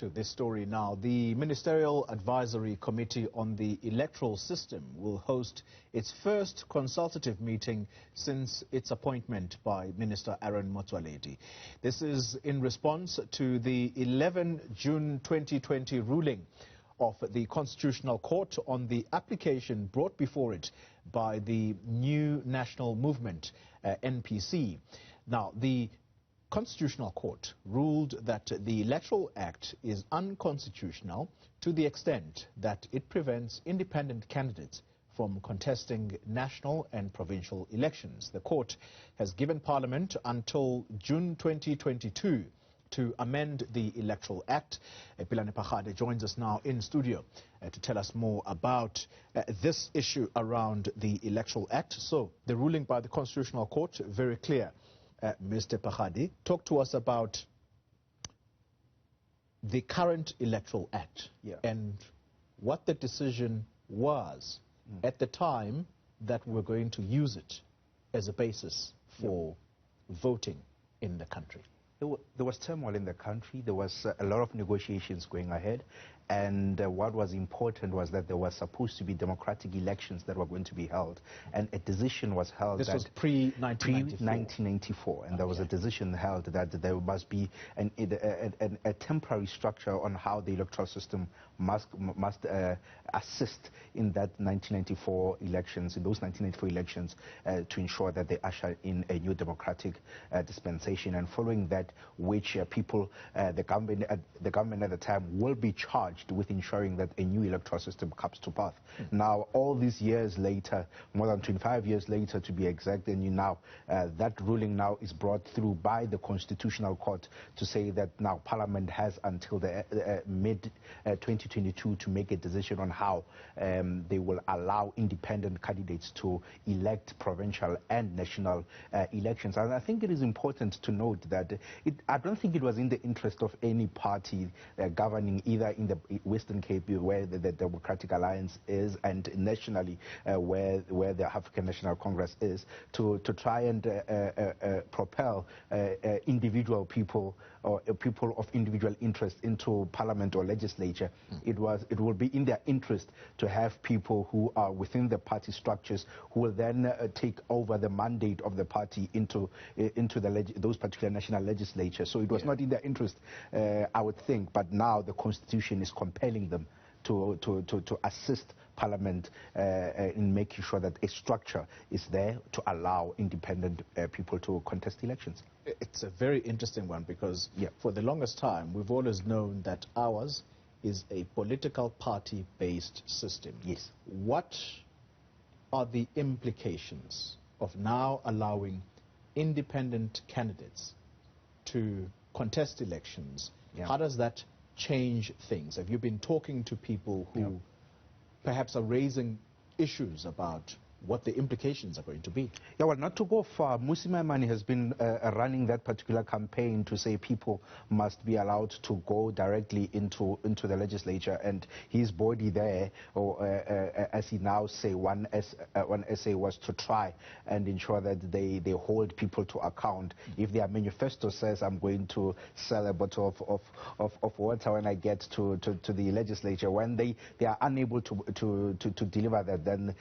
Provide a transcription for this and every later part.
to this story now. The Ministerial Advisory Committee on the Electoral System will host its first consultative meeting since its appointment by Minister Aaron Motsoaledi. This is in response to the 11 June 2020 ruling of the Constitutional Court on the application brought before it by the New National Movement, NPC. Now, the Constitutional Court ruled that the Electoral Act is unconstitutional to the extent that it prevents independent candidates from contesting national and provincial elections. The court has given Parliament until June 2022 to amend the Electoral Act. Pelane Phakgadi joins us now in studio to tell us more about this issue around the Electoral Act. So, the ruling by the Constitutional Court, very clear. Mr. Phakgadi, talk to us about the current Electoral Act and what the decision was at the time that we're going to use it as a basis for voting in the country. There was turmoil in the country. There was a lot of negotiations going ahead. And what was important was that there was supposed to be democratic elections that were going to be held. And a decision was held. This was pre-1994. And there was a decision held that there must be a temporary structure on how the electoral system must assist in that 1994 elections, in those 1994 elections, to ensure that they usher in a new democratic dispensation. And following that, which the government at the time will be charged with ensuring that a new electoral system comes to pass. Now, all these years later, more than 25 years later to be exact, and that ruling now is brought through by the Constitutional Court to say that now Parliament has until the mid-2022 to make a decision on how they will allow independent candidates to elect provincial and national elections. And I think it is important to note that I don't think it was in the interest of any party governing either in the Western Cape, where the Democratic Alliance is, and nationally, where the African National Congress is, to try and propel individual people or people of individual interest into Parliament or legislature. It will be in their interest to have people who are within the party structures who will then take over the mandate of the party into those particular national legislatures. So it was not in their interest, I would think, but now the Constitution is compelling them to assist Parliament in making sure that a structure is there to allow independent people to contest elections. It's a very interesting one because for the longest time we've always known that ours is a political party-based system. Yes. What are the implications of now allowing independent candidates to contest elections? How does that change things? Have you been talking to people who perhaps are raising issues about what the implications are going to be? Yeah, well, not to go far, Mmusi Maimane has been running that particular campaign to say people must be allowed to go directly into the legislature, and his body there, or as he now say, one essay was to try and ensure that they hold people to account. If their manifesto says I'm going to sell a bottle of water when I get to the legislature, when they are unable to deliver that, then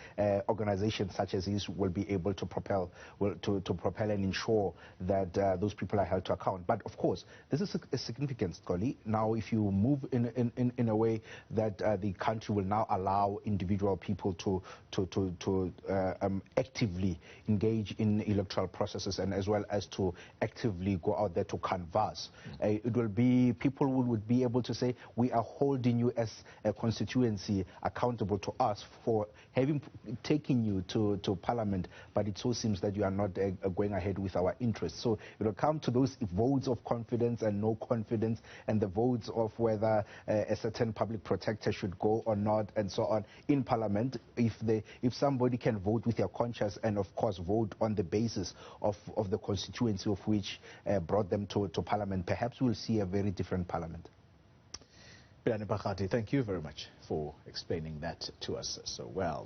organizations such as these will be able to propel and ensure that those people are held to account. But of course, this is a significant story. Now, if you move in a way that the country will now allow individual people to actively engage in electoral processes, and as well as to actively go out there to canvass, it will be people would be able to say, we are holding you as a constituency accountable to us for having taken you to Parliament, but it so seems that you are not going ahead with our interests. So it will come to those votes of confidence and no confidence, and the votes of whether a certain public protector should go or not, and so on in Parliament. If somebody can vote with their conscience, and of course vote on the basis of the constituency of which brought them to Parliament, perhaps we'll see a very different Parliament. Pelane Phakgadi, thank you very much for explaining that to us so well.